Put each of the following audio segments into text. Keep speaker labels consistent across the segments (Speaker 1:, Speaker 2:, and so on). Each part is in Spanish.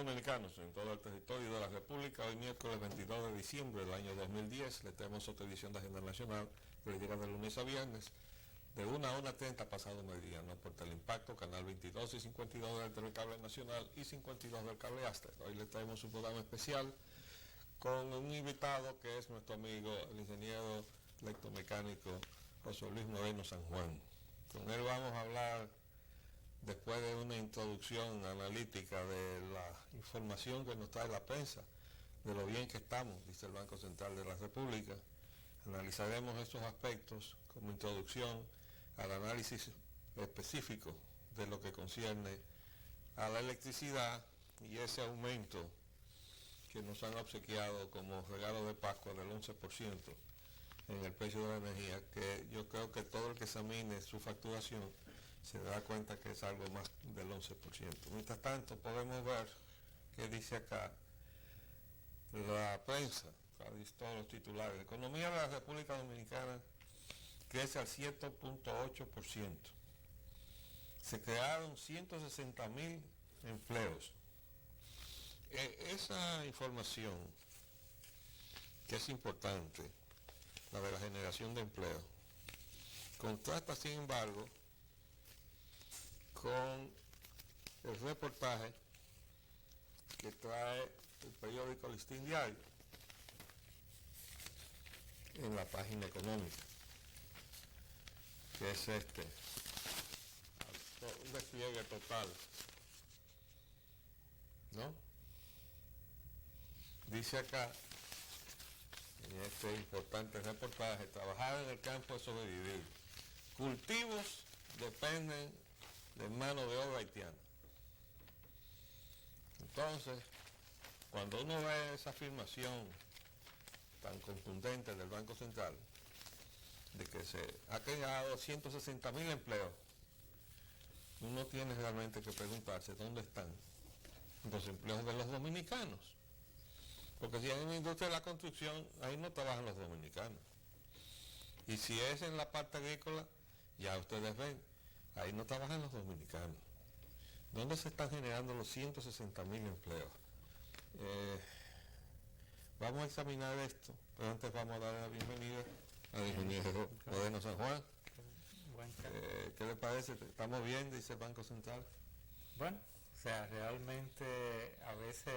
Speaker 1: dominicanos en todo el territorio de la República, hoy miércoles 22 de diciembre del año 2010, le tenemos otra edición de Agenda Nacional que le llega de lunes a viernes, de 1 a 1:30 pasado mediodía, no por Teleimpacto, canal 22 y 52 del Telecable Nacional y 52 del Cable Astra. Hoy le traemos un programa especial con un invitado que es nuestro amigo, el ingeniero electromecánico José Luis Moreno San Juan. Con él vamos a hablar, después de una introducción analítica de la información que nos trae la prensa, de lo bien que estamos, dice el Banco Central de la República. Analizaremos estos aspectos como introducción al análisis específico de lo que concierne a la electricidad y ese aumento que nos han obsequiado como regalo de Pascua del 11% en el precio de la energía, que yo creo que todo el que examine su facturación se da cuenta que es algo más del 11%. Mientras tanto, podemos ver que dice acá la prensa, todos los titulares. La economía de la República Dominicana crece al 7.8%. Se crearon 160.000 empleos. Esa información, que es importante, la de la generación de empleo, contrasta, sin embargo, con el reportaje que trae el periódico Listín Diario en la página económica, que es un despliegue total, ¿no? Dice acá, en este importante reportaje, trabajar en el campo es sobrevivir. Cultivos dependen de mano de obra haitiana. Entonces, cuando uno ve esa afirmación tan contundente del Banco Central, de que se ha creado 160.000 empleos, uno tiene realmente que preguntarse dónde están los empleos de los dominicanos. Porque si hay una industria de la construcción, ahí no trabajan los dominicanos. Y si es en la parte agrícola, ya ustedes ven, ahí no trabajan los dominicanos. ¿Dónde se están generando los 160.000 empleos? Vamos a examinar esto, pero antes vamos a dar la bienvenida al ingeniero Moreno San Juan. ¿Qué le parece? ¿Estamos bien? Dice el Banco Central.
Speaker 2: Bueno, o sea, realmente a veces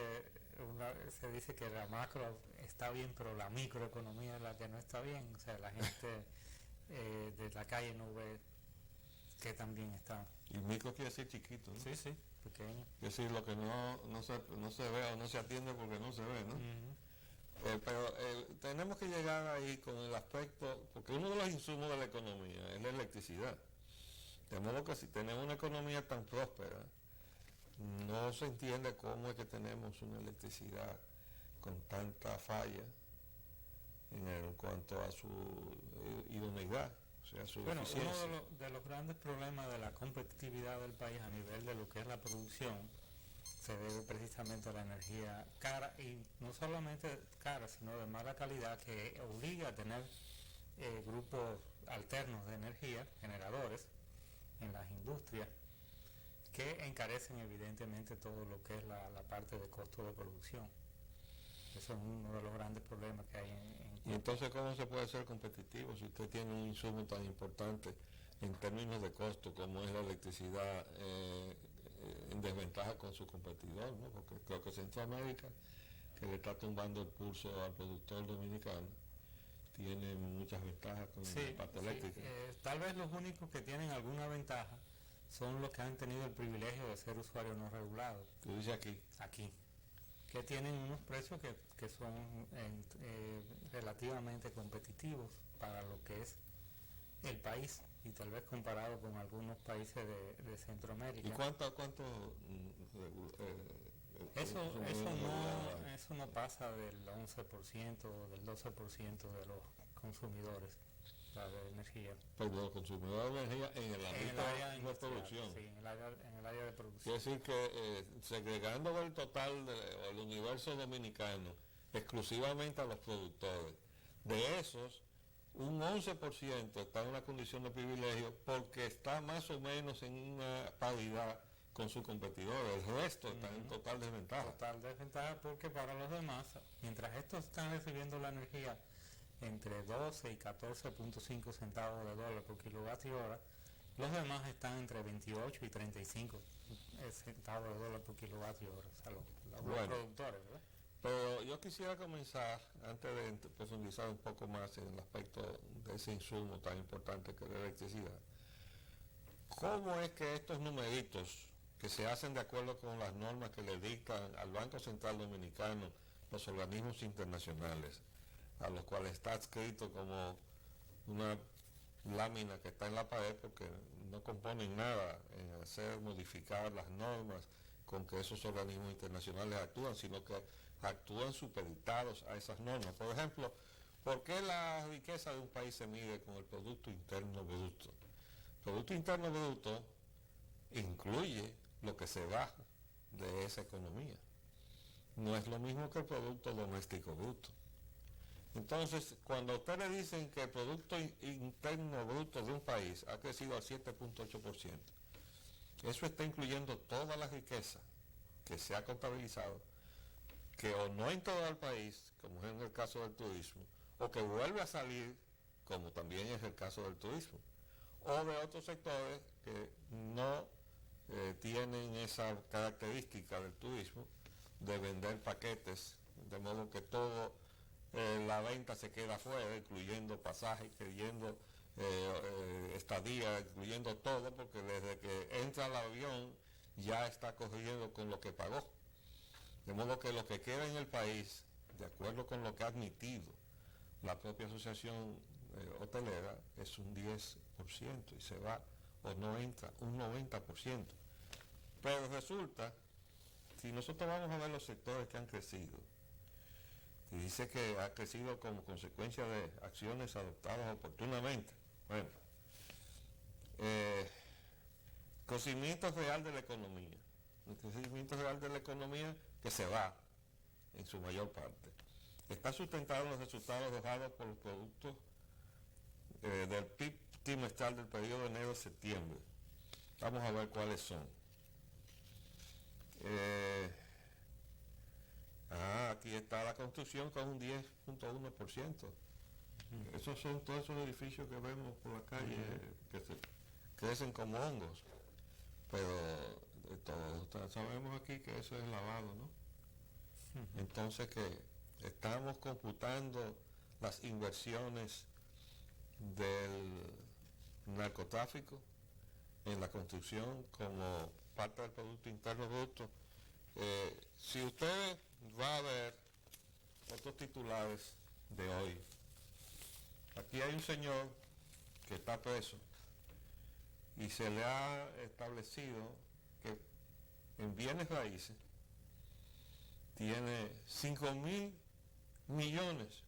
Speaker 2: se dice que la macro está bien, pero la microeconomía es la que no está bien. O sea, la gente de la calle no ve que también está.
Speaker 1: Y micro quiere decir chiquito, ¿no?
Speaker 2: Sí, sí, pequeño.
Speaker 1: Es decir, lo que no se ve o no se atiende porque no se ve, ¿no? Pero tenemos que llegar ahí con el aspecto, porque uno de los insumos de la economía es la electricidad. De modo que si tenemos una economía tan próspera, no se entiende cómo es que tenemos una electricidad con tanta falla en cuanto a su idoneidad, o sea, su eficiencia.
Speaker 2: Uno de los grandes problemas de la competitividad del país a nivel de lo que es la producción se debe precisamente a la energía cara, y no solamente cara, sino de mala calidad, que obliga a tener grupos alternos de energía, generadores, en las industrias, que encarecen evidentemente todo lo que es la parte de costo de producción. Eso es uno de los grandes problemas que hay
Speaker 1: Y entonces, ¿cómo se puede ser competitivo si usted tiene un insumo tan importante en términos de costo como es la electricidad, en desventaja con su competidor, ¿no? Porque creo que Centroamérica, que le está tumbando el pulso al productor dominicano, tiene muchas ventajas con la parte eléctrica.
Speaker 2: Tal vez los únicos que tienen alguna ventaja son los que han tenido el privilegio de ser usuarios no regulados.
Speaker 1: ¿Tú dices aquí?
Speaker 2: Aquí, que tienen unos precios que son relativamente competitivos para lo que es el país, y tal vez comparado con algunos países de Centroamérica.
Speaker 1: ¿Y cuánto
Speaker 2: eso no pasa del 11% o del 12% de los consumidores de energía?
Speaker 1: Pues de los consumidores de energía en el área de producción.
Speaker 2: Sí, en el área de producción.
Speaker 1: Quiere decir que segregando el total del universo dominicano exclusivamente a los productores, de esos, un 11% está en una condición de privilegio porque está más o menos en una paridad con sus competidores. El resto está en total desventaja.
Speaker 2: Total desventaja porque para los demás, mientras estos están recibiendo la energía entre 12 y 14.5 centavos de dólar por kilovatio hora, los demás están entre 28 y 35 centavos de dólar por kilovatio hora, o sea, los productores, ¿verdad?
Speaker 1: Pero yo quisiera comenzar, antes de profundizar un poco más en el aspecto de ese insumo tan importante que es la electricidad, ¿cómo es que estos numeritos que se hacen de acuerdo con las normas que le dictan al Banco Central Dominicano los organismos internacionales, a los cuales está adscrito como una lámina que está en la pared porque no componen nada en hacer modificar las normas con que esos organismos internacionales actúan, sino que actúan supeditados a esas normas? Por ejemplo, ¿por qué la riqueza de un país se mide con el Producto Interno Bruto? El Producto Interno Bruto incluye lo que se baja de esa economía. No es lo mismo que el Producto Doméstico Bruto. Entonces, cuando a ustedes dicen que el Producto Interno Bruto de un país ha crecido al 7.8%, eso está incluyendo toda la riqueza que se ha contabilizado, que o no entró al país, como es en el caso del turismo, o que vuelve a salir, como también es el caso del turismo, o de otros sectores que no tienen esa característica del turismo de vender paquetes, de modo que todo la venta se queda afuera, incluyendo pasajes, incluyendo estadía, incluyendo todo, porque desde que entra al avión ya está corriendo con lo que pagó. De modo que lo que queda en el país, de acuerdo con lo que ha admitido la propia asociación hotelera, es un 10% y se va o no entra un 90%. Pero resulta, si nosotros vamos a ver los sectores que han crecido, y dice que ha crecido como consecuencia de acciones adoptadas oportunamente. Bueno, crecimiento real de la economía. El crecimiento real de la economía que se va en su mayor parte. Está sustentado en los resultados dejados por los productos del PIB trimestral del periodo de enero-septiembre. Vamos a ver cuáles son. Aquí está la construcción con un 10.1%. Esos son todos esos edificios que vemos por la calle que se crecen como hongos. Pero todos sabemos aquí que eso es lavado, ¿no? Entonces que estamos computando las inversiones del narcotráfico en la construcción como parte del Producto Interno Bruto. Si usted va a ver otros titulares de hoy, aquí hay un señor que está preso y se le ha establecido que en bienes raíces tiene 5.000 millones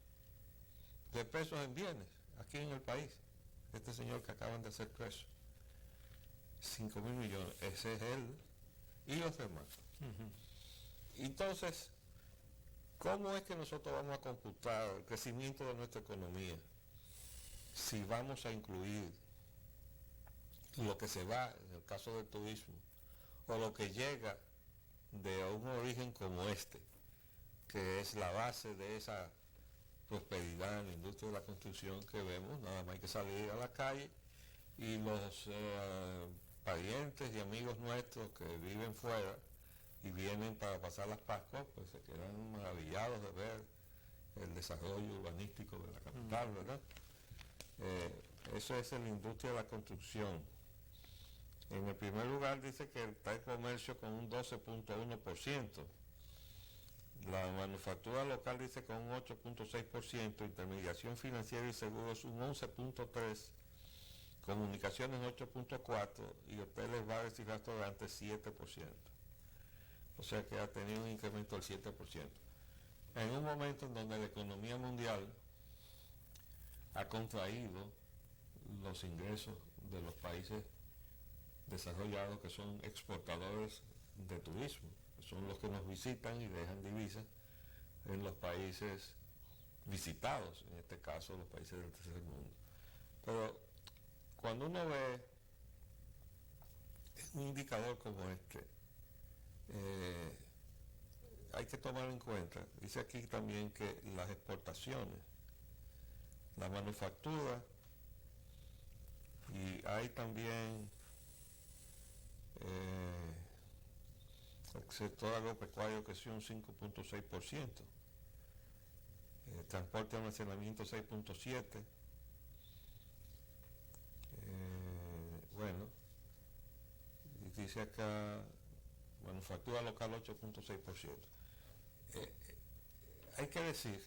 Speaker 1: de pesos en bienes aquí en el país. Este señor que acaban de hacer preso, 5.000 millones, ese es él y los demás. Entonces, ¿cómo es que nosotros vamos a computar el crecimiento de nuestra economía si vamos a incluir lo que se va, en el caso del turismo, o lo que llega de un origen como este, que es la base de esa prosperidad en la industria de la construcción que vemos? Nada más hay que salir a la calle y los parientes y amigos nuestros que viven fuera y vienen para pasar las Pascuas, pues se quedan maravillados de ver el desarrollo urbanístico de la capital, ¿verdad? Eso es en la industria de la construcción. En el primer lugar dice que está el comercio con un 12.1%, la manufactura local dice con un 8.6%, intermediación financiera y seguros un 11.3%, comunicaciones 8.4% y hoteles, bares y restaurantes 7%. O sea que ha tenido un incremento del 7%. En un momento en donde la economía mundial ha contraído los ingresos de los países desarrollados que son exportadores de turismo, que son los que nos visitan y dejan divisas en los países visitados, en este caso los países del tercer mundo. Pero cuando uno ve en un indicador como este, hay que tomar en cuenta, dice aquí también que las exportaciones, la manufactura, y hay también el sector agropecuario que sí un 5.6%, transporte y almacenamiento 6.7%, bueno, y dice acá manufactura local 8.6%. Hay que decir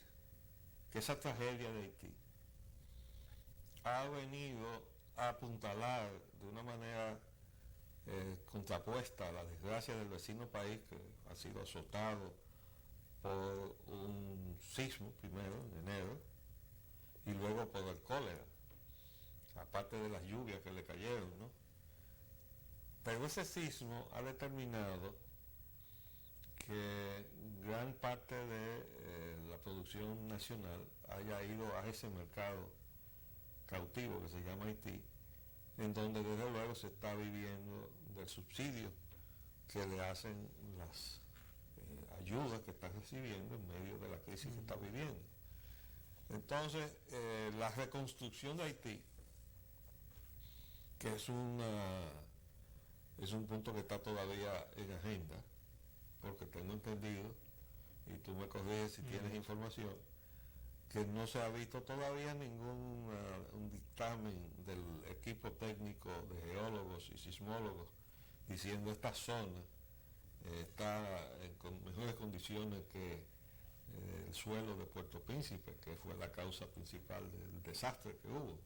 Speaker 1: que esa tragedia de Haití ha venido a apuntalar de una manera contrapuesta a la desgracia del vecino país que ha sido azotado por un sismo primero en enero y luego por el cólera, aparte de las lluvias que le cayeron, ¿no? Pero ese sismo ha determinado que gran parte de la producción nacional haya ido a ese mercado cautivo que se llama Haití, en donde desde luego se está viviendo del subsidio que le hacen las ayudas que está recibiendo en medio de la crisis que está viviendo. Entonces, la reconstrucción de Haití, que es un punto que está todavía en agenda, porque tengo entendido, y tú me corriges si tienes información, que no se ha visto todavía ningún un dictamen del equipo técnico de geólogos y sismólogos diciendo esta zona está en mejores condiciones que el suelo de Puerto Príncipe, que fue la causa principal del desastre que hubo.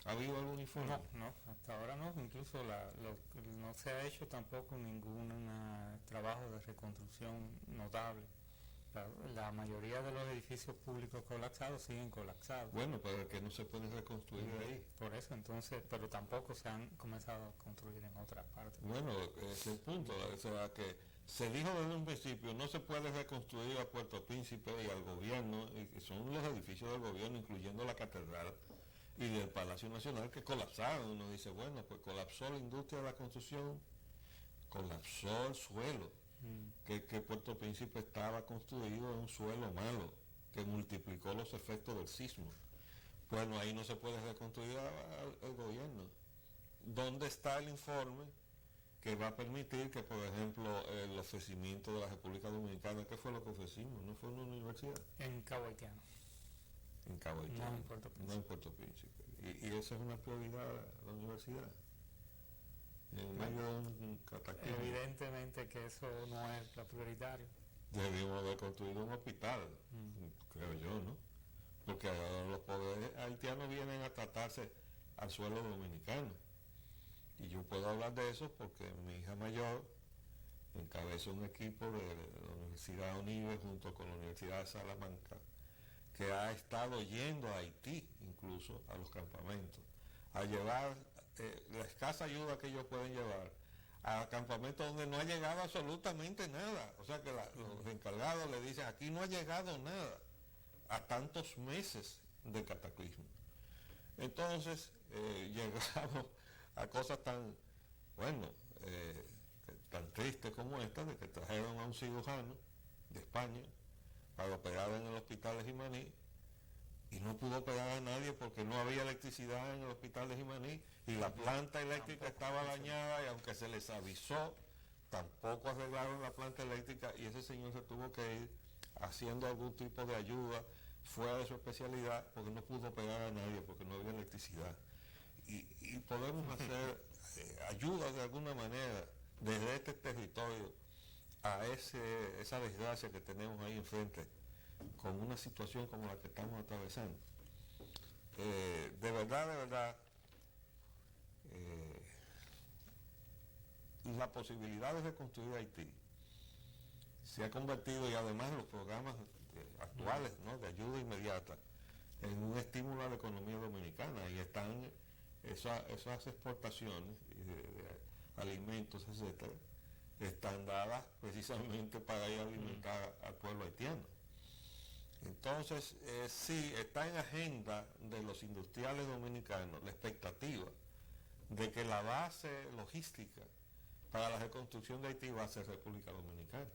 Speaker 1: ¿Ha habido algún informe?
Speaker 2: No, hasta ahora no, incluso no se ha hecho tampoco ningún trabajo de reconstrucción notable. La mayoría de los edificios públicos colapsados siguen colapsados.
Speaker 1: Bueno, pero que no se puede reconstruir ahí.
Speaker 2: Por eso, entonces, pero tampoco se han comenzado a construir en otras partes.
Speaker 1: Bueno, ese es el punto, o sea, que se dijo desde un principio, no se puede reconstruir a Puerto Príncipe y al gobierno, y son los edificios del gobierno, incluyendo la catedral y del Palacio Nacional, que colapsaron. Uno dice, bueno, pues colapsó la industria de la construcción, colapsó el suelo, que Puerto Príncipe estaba construido en un suelo malo, que multiplicó los efectos del sismo. Bueno, ahí no se puede reconstruir al gobierno. ¿Dónde está el informe que va a permitir que, por ejemplo, el ofrecimiento de la República Dominicana, ¿qué fue lo que ofrecimos? ¿No fue una universidad?
Speaker 2: En Cabo Haitiano.
Speaker 1: En Cabo Haitiano.
Speaker 2: No en Puerto Príncipe.
Speaker 1: No en Puerto Príncipe. Y esa es una prioridad de la universidad. En medio de un cataclismo.
Speaker 2: Evidentemente que eso no es lo prioritario.
Speaker 1: Debimos haber construido un hospital, creo yo, ¿no? Porque los poderes haitianos vienen a tratarse al suelo dominicano. Y yo puedo hablar de eso porque mi hija mayor encabeza un equipo de la Universidad UNIBE junto con la Universidad de Salamanca, que ha estado yendo a Haití, incluso a los campamentos, a llevar la escasa ayuda que ellos pueden llevar a campamentos donde no ha llegado absolutamente nada. O sea que los encargados le dicen, aquí no ha llegado nada, a tantos meses de cataclismo. Entonces, llegamos a cosas tan, bueno, tan tristes como esta, de que trajeron a un cirujano de España para operar en el hospital de Jimaní, y no pudo operar a nadie porque no había electricidad en el hospital de Jimaní, y la planta eléctrica estaba dañada, y aunque se les avisó, tampoco arreglaron la planta eléctrica, y ese señor se tuvo que ir haciendo algún tipo de ayuda fuera de su especialidad, porque no pudo operar a nadie, porque no había electricidad. Y podemos hacer ayuda de alguna manera desde este territorio a esa desgracia que tenemos ahí enfrente, con una situación como la que estamos atravesando. De verdad, la posibilidad de reconstruir Haití se ha convertido, y además los programas actuales, ¿no?, de ayuda inmediata, en un estímulo a la economía dominicana, y están esas exportaciones de alimentos, etcétera, están dadas precisamente para ir a alimentar al pueblo haitiano. Entonces, sí, está en agenda de los industriales dominicanos la expectativa de que la base logística para la reconstrucción de Haití va a ser República Dominicana.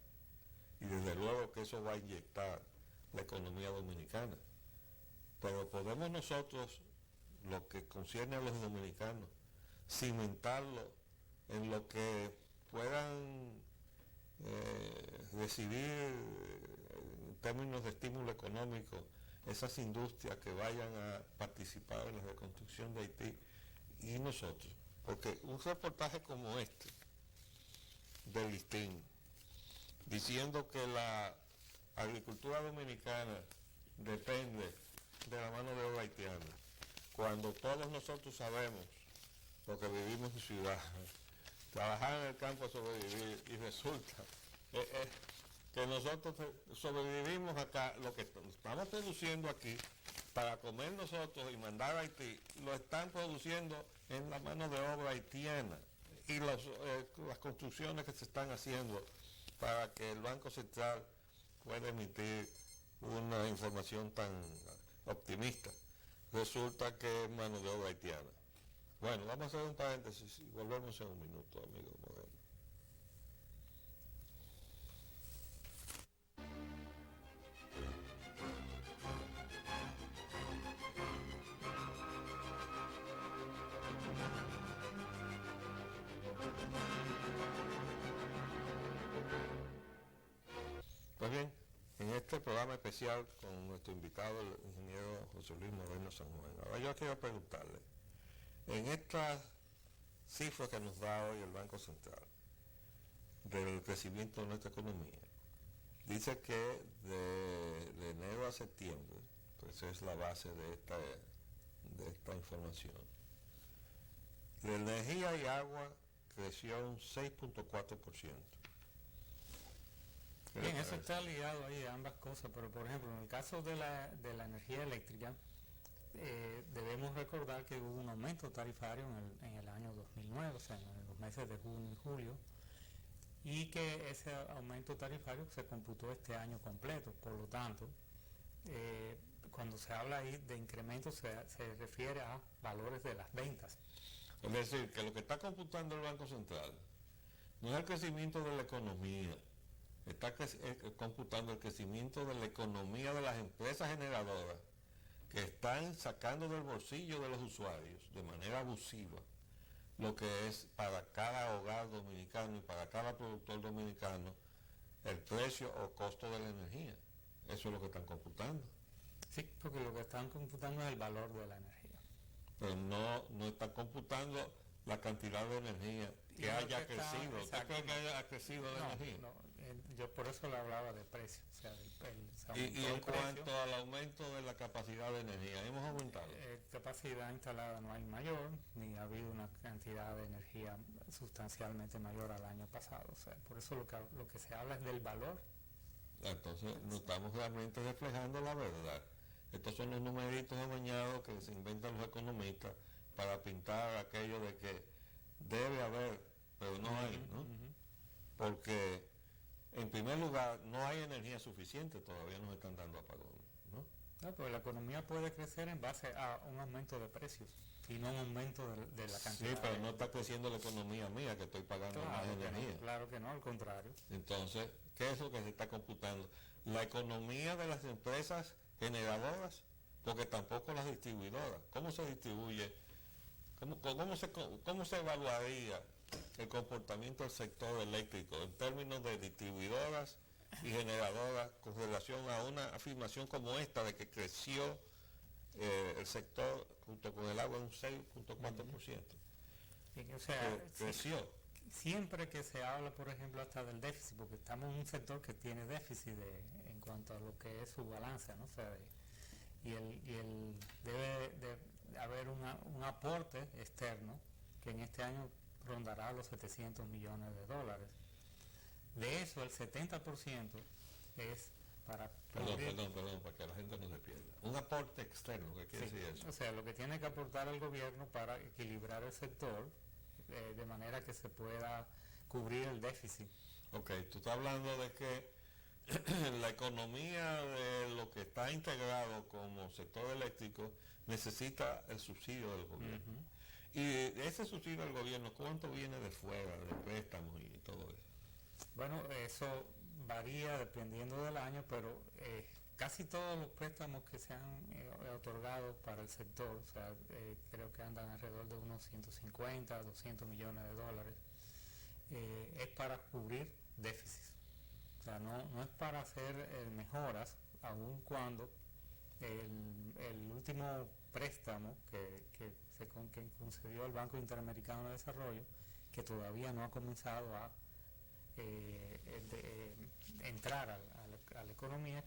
Speaker 1: Y desde luego que eso va a inyectar la economía dominicana. Pero podemos nosotros, lo que concierne a los dominicanos, cimentarlo en lo que puedan recibir en términos de estímulo económico esas industrias que vayan a participar en la reconstrucción de Haití y nosotros. Porque un reportaje como este del Listín, diciendo que la agricultura dominicana depende de la mano de obra haitiana, cuando todos nosotros sabemos, porque vivimos en ciudad, trabajar en el campo es sobrevivir, y resulta que nosotros sobrevivimos acá, lo que estamos produciendo aquí para comer nosotros y mandar a Haití, lo están produciendo en la mano de obra haitiana, y las construcciones que se están haciendo para que el Banco Central pueda emitir una información tan optimista, resulta que es mano de obra haitiana. Bueno, vamos a hacer un paréntesis y volvemos en un minuto, amigo Moreno. Pues bien, en este programa especial con nuestro invitado, el ingeniero José Luis Moreno San Juan, ahora yo quiero preguntarle, en estas cifras que nos da hoy el Banco Central del crecimiento de nuestra economía, dice que de enero a septiembre, pues es la base de esta información, la energía y agua creció un 6.4%.
Speaker 2: Bien, eso está ligado ahí a ambas cosas, pero por ejemplo, en el caso de la energía eléctrica, debemos recordar que hubo un aumento tarifario en el año 2009, o sea, en los meses de junio y julio, y que ese aumento tarifario se computó este año completo. Por lo tanto, cuando se habla ahí de incremento se refiere a valores de las ventas.
Speaker 1: Es decir, que lo que está computando el Banco Central no es el crecimiento de la economía, está computando el crecimiento de la economía de las empresas generadoras que están sacando del bolsillo de los usuarios de manera abusiva lo que es para cada hogar dominicano y para cada productor dominicano el precio o costo de la energía. Eso es lo que están computando.
Speaker 2: Sí, porque lo que están computando es el valor de la energía.
Speaker 1: Pero no están computando la cantidad de energía que haya crecido. ¿Usted cree que haya crecido la energía?
Speaker 2: No, yo por eso le hablaba de precio. O sea,
Speaker 1: y en cuanto al aumento de la capacidad de energía, ¿hemos aumentado?
Speaker 2: Capacidad instalada no hay mayor, ni ha habido una cantidad de energía sustancialmente mayor al año pasado. O sea, por eso lo que se habla es del valor.
Speaker 1: Entonces, no estamos realmente reflejando la verdad. Estos son los numeritos amañados que se inventan los economistas para pintar aquello de que debe haber, pero no hay, ¿no? Porque, en primer lugar, no hay energía suficiente, todavía nos están dando apagones, ¿no?
Speaker 2: No, pero la economía puede crecer en base a un aumento de precios y no un aumento de la cantidad.
Speaker 1: Sí, pero no está creciendo la economía mía, que estoy pagando más energía.
Speaker 2: No, claro que no, al contrario.
Speaker 1: Entonces, ¿qué es lo que se está computando? La economía de las empresas generadoras, porque tampoco las distribuidoras. ¿Cómo se distribuye? ¿Cómo se evaluaría el comportamiento del sector eléctrico en términos de distribuidoras y generadoras con relación a una afirmación como esta de que creció el sector junto con el agua en un 6.4%?
Speaker 2: O sea,
Speaker 1: creció.
Speaker 2: Siempre que se habla, por ejemplo, hasta del déficit, porque estamos en un sector que tiene déficit en cuanto a lo que es su balance, ¿no? O sea, debe de haber un aporte externo que en este año rondará los 700 millones de dólares. De eso, el 70% es para...
Speaker 1: Perdón, para que la gente no se pierda. Un aporte externo, ¿qué quiere decir eso?
Speaker 2: O sea, lo que tiene que aportar el gobierno para equilibrar el sector de manera que se pueda cubrir el déficit.
Speaker 1: Ok, tú estás hablando de que la economía de lo que está integrado como sector eléctrico necesita el subsidio del gobierno. Y ese subsidio al gobierno, ¿cuánto viene de fuera, de préstamos y todo eso?
Speaker 2: Bueno, eso varía dependiendo del año, pero casi todos los préstamos que se han otorgado para el sector, o sea, creo que andan alrededor de unos 150, 200 millones de dólares, es para cubrir déficits. O sea, no es para hacer mejoras, aun cuando el último préstamo que concedió el Banco Interamericano de Desarrollo, que todavía no ha comenzado a entrar a la economía,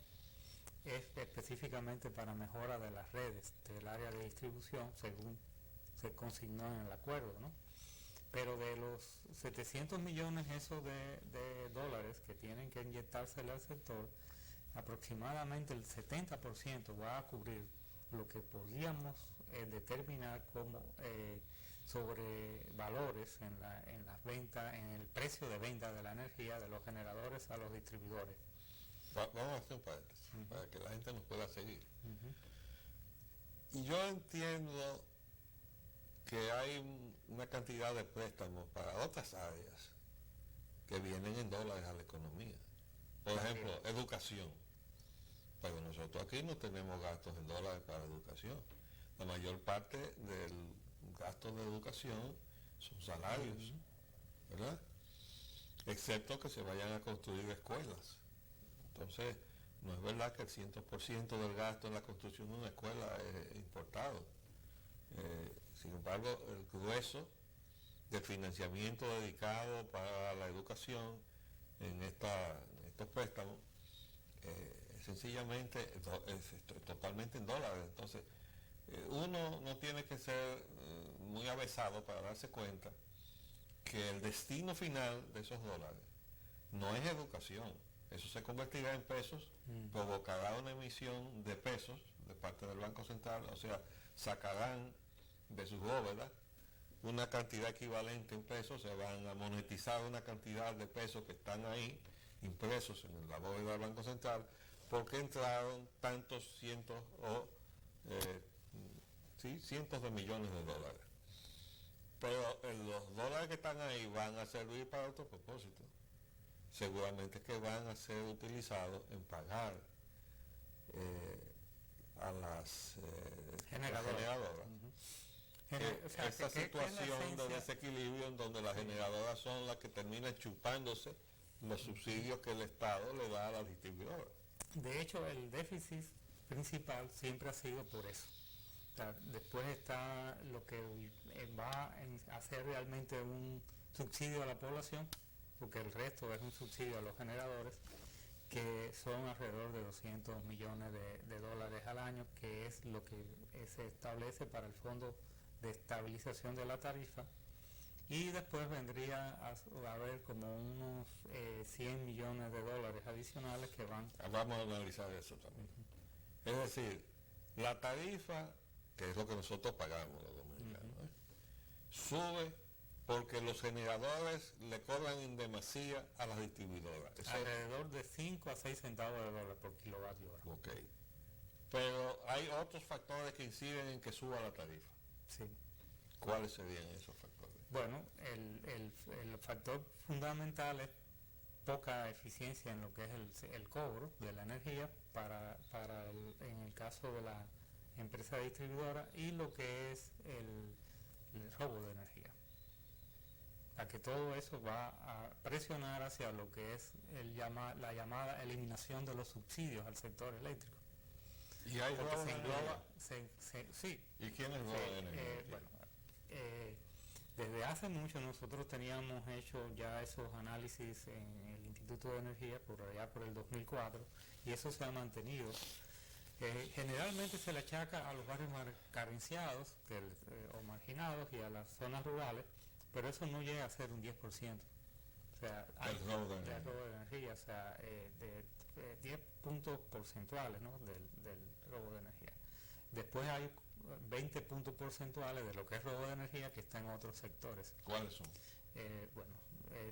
Speaker 2: es específicamente para mejora de las redes del área de distribución, según se consignó en el acuerdo, ¿no? Pero de los 700 millones esos de dólares que tienen que inyectársele al sector, aproximadamente el 70% va a cubrir lo que podíamos determinar como sobre valores en las ventas, en el precio de venta de la energía de los generadores a los distribuidores.
Speaker 1: Vamos a hacer un paréntesis para que la gente nos pueda seguir. Y yo entiendo que hay una cantidad de préstamos para otras áreas que vienen en dólares a la economía. Por ejemplo, educación. Pero nosotros aquí no tenemos gastos en dólares para educación. La mayor parte del gasto de educación son salarios, ¿verdad? Excepto que se vayan a construir escuelas. Entonces, no es verdad que el 100% del gasto en la construcción de una escuela es importado. Sin embargo, el grueso del financiamiento dedicado para la educación en estos préstamos sencillamente es totalmente en dólares. Entonces, uno no tiene que ser muy avesado para darse cuenta que el destino final de esos dólares no es educación. Eso se convertirá en pesos, provocará una emisión de pesos de parte del Banco Central, o sea, sacarán de sus bóvedas una cantidad equivalente en pesos, se van a monetizar una cantidad de pesos que están ahí impresos en la bóveda del Banco Central, porque entraron tantos cientos cientos de millones de dólares. Pero los dólares que están ahí van a servir para otro propósito. Seguramente que van a ser utilizados en pagar a las generadoras. Esa situación de desequilibrio en donde las generadoras son las que terminan chupándose los subsidios que el Estado le da a las distribuidoras.
Speaker 2: De hecho, el déficit principal siempre ha sido por eso. O sea, después está lo que va a hacer realmente un subsidio a la población, porque el resto es un subsidio a los generadores, que son alrededor de 200 millones de dólares al año, que es lo que se establece para el Fondo de Estabilización de la Tarifa, y después vendría a haber como unos 100 millones de dólares adicionales que van...
Speaker 1: Vamos a analizar eso también. Es decir, la tarifa, que es lo que nosotros pagamos los dominicanos, sube porque los generadores le cobran en demasía a las distribuidoras.
Speaker 2: Alrededor de 5 a 6 centavos de dólar por kilovatio hora.
Speaker 1: Ok. Pero hay otros factores que inciden en que suba la tarifa.
Speaker 2: Sí.
Speaker 1: ¿Cuáles serían esos factores?
Speaker 2: Bueno, el factor fundamental es poca eficiencia en lo que es el cobro de la energía en el caso de la empresa distribuidora, y lo que es el robo de energía. A que todo eso va a presionar hacia lo que es la llamada eliminación de los subsidios al sector eléctrico.
Speaker 1: ¿Y hay robo de energía?
Speaker 2: Sí.
Speaker 1: ¿Y quién es robo de energía?
Speaker 2: Bueno, desde hace mucho nosotros teníamos hecho ya esos análisis en el Instituto de Energía por allá por el 2004, y eso se ha mantenido. Generalmente se le achaca a los barrios carenciados o marginados y a las zonas rurales, pero eso no llega a ser un 10%. O sea,
Speaker 1: el robo de
Speaker 2: energía, o sea, de 10 puntos porcentuales, ¿no?, del robo de energía. Después hay 20 puntos porcentuales de lo que es robo de energía que está en otros sectores.
Speaker 1: ¿Cuáles son?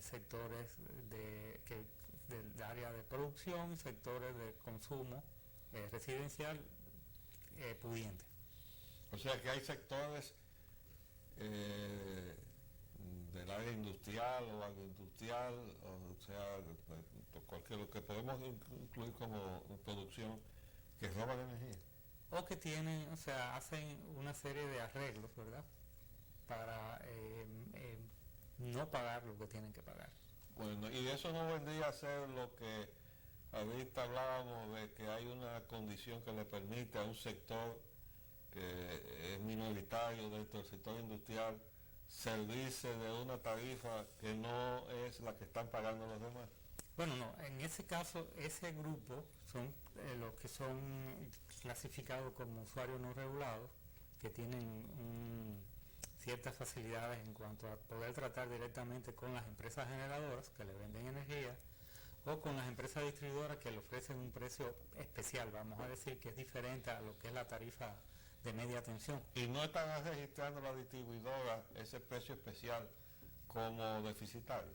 Speaker 2: Sectores del área de producción, sectores de consumo residencial pudiente.
Speaker 1: O sea que hay sectores eh, del área industrial o agroindustrial, o sea, cualquier lo que podemos incluir como producción que roban energía.
Speaker 2: O que tienen, o sea, hacen una serie de arreglos, ¿verdad? Para no pagar lo que tienen que pagar.
Speaker 1: Bueno, y eso no vendría a ser lo que ahorita hablábamos de que hay una condición que le permite a un sector que es minoritario dentro del sector industrial servirse de una tarifa que no es la que están pagando los demás.
Speaker 2: Bueno, no, en ese caso, ese grupo son los que son clasificados como usuarios no regulados, que tienen ciertas facilidades en cuanto a poder tratar directamente con las empresas generadoras que le venden energía o con las empresas distribuidoras que le ofrecen un precio especial, vamos a decir que es diferente a lo que es la tarifa de media tensión.
Speaker 1: Y no están registrando la distribuidora ese precio especial como deficitario.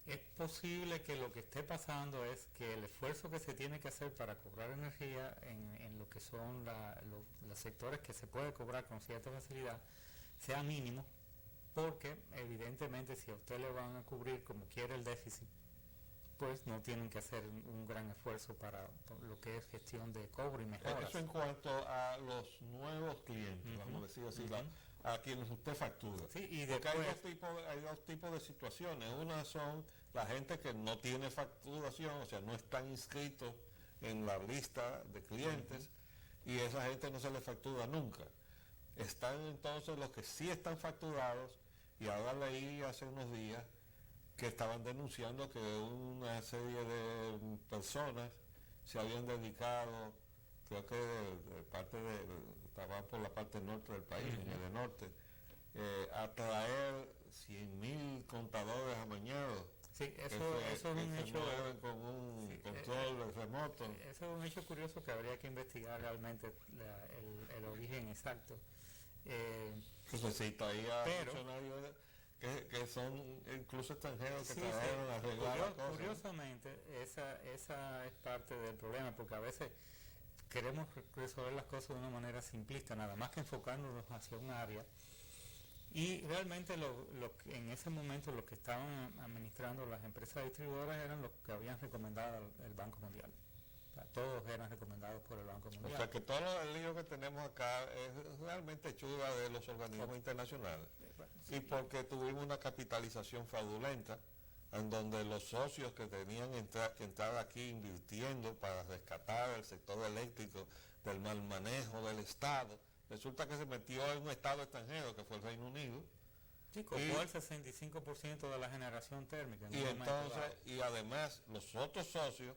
Speaker 2: Es posible que lo que esté pasando es que el esfuerzo que se tiene que hacer para cobrar energía en lo que son los sectores que se puede cobrar con cierta facilidad sea mínimo, porque evidentemente si a usted le van a cubrir como quiere el déficit, pues no tienen que hacer un gran esfuerzo para lo que es gestión de cobro y mejoras.
Speaker 1: Eso en cuanto a los nuevos clientes, vamos a decir así, a quienes usted factura.
Speaker 2: Sí, y
Speaker 1: porque
Speaker 2: después,
Speaker 1: hay dos tipos de situaciones. Una son la gente que no tiene facturación, o sea, no están inscritos en la lista de clientes, y esa gente no se le factura nunca. Están entonces los que sí están facturados, y ahora leí hace unos días que estaban denunciando que una serie de personas se habían dedicado, creo que estaban por la parte norte del país, en el norte, a traer 100.000 contadores amañados.
Speaker 2: Sí, eso es un hecho
Speaker 1: con un control remoto.
Speaker 2: Eso es un hecho curioso que habría que investigar realmente el origen exacto.
Speaker 1: Necesitaría funcionarios que son incluso extranjeros que trabajan a arreglar las cosas.
Speaker 2: Curiosamente, esa es parte del problema, porque a veces queremos resolver las cosas de una manera simplista, nada más que enfocándonos hacia un área. Y realmente en ese momento los que estaban administrando las empresas distribuidoras eran los que habían recomendado el Banco Mundial. O sea, todos eran recomendados por el Banco Mundial.
Speaker 1: O sea que todo el lío que tenemos acá es realmente chuda de los organismos internacionales. Sí. Y porque tuvimos una capitalización fraudulenta, en donde los socios que tenían que entrar aquí invirtiendo para rescatar el sector eléctrico del mal manejo del Estado, resulta que se metió en un Estado extranjero, que fue el Reino Unido.
Speaker 2: Sí, compró el 65% de la generación térmica.
Speaker 1: Y entonces, y además, los otros socios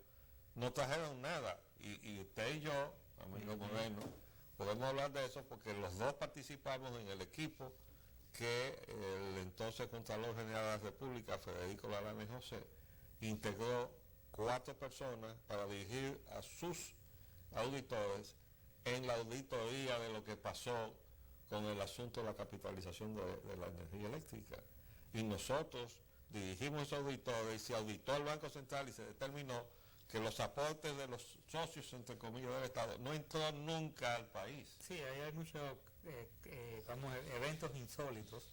Speaker 1: no trajeron nada. Y usted y yo, amigo Moreno, podemos hablar de eso porque los dos participamos en el equipo que el entonces Contralor General de la República, Federico Lalane José, integró 4 personas para dirigir a sus auditores en la auditoría de lo que pasó con el asunto de la capitalización de la energía eléctrica. Y nosotros dirigimos esos auditores y se auditó el Banco Central y se determinó que los aportes de los socios, entre comillas, del Estado no entró nunca al país.
Speaker 2: Sí, ahí hay muchos eventos insólitos,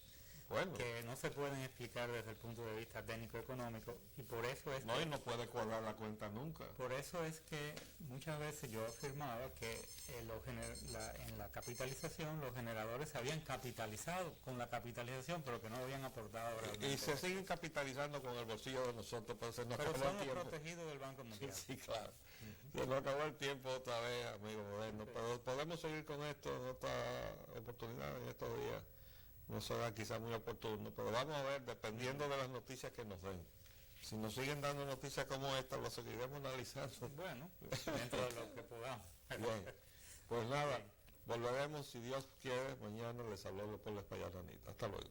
Speaker 1: bueno,
Speaker 2: que no se pueden explicar desde el punto de vista técnico-económico, y por eso es
Speaker 1: y no puede cuadrar la cuenta nunca.
Speaker 2: Por eso es que muchas veces yo afirmaba que en la capitalización los generadores se habían capitalizado con la capitalización, pero que no habían aportado realmente.
Speaker 1: Y se siguen capitalizando con el bolsillo de nosotros, pero se nos
Speaker 2: pero
Speaker 1: acabó el tiempo.
Speaker 2: Pero son protegidos del Banco Mundial.
Speaker 1: Sí, claro. Se nos acabó el tiempo otra vez, amigo Moderno, pero podemos seguir con esto en otra oportunidad en estos días. No será quizás muy oportuno, pero vamos a ver, dependiendo de las noticias que nos den. Si nos siguen dando noticias como esta, lo seguiremos analizando.
Speaker 2: Bueno, dentro de lo que podamos.
Speaker 1: Bien, pues nada, volveremos, si Dios quiere, mañana les hablo por la Españolanita. Hasta luego.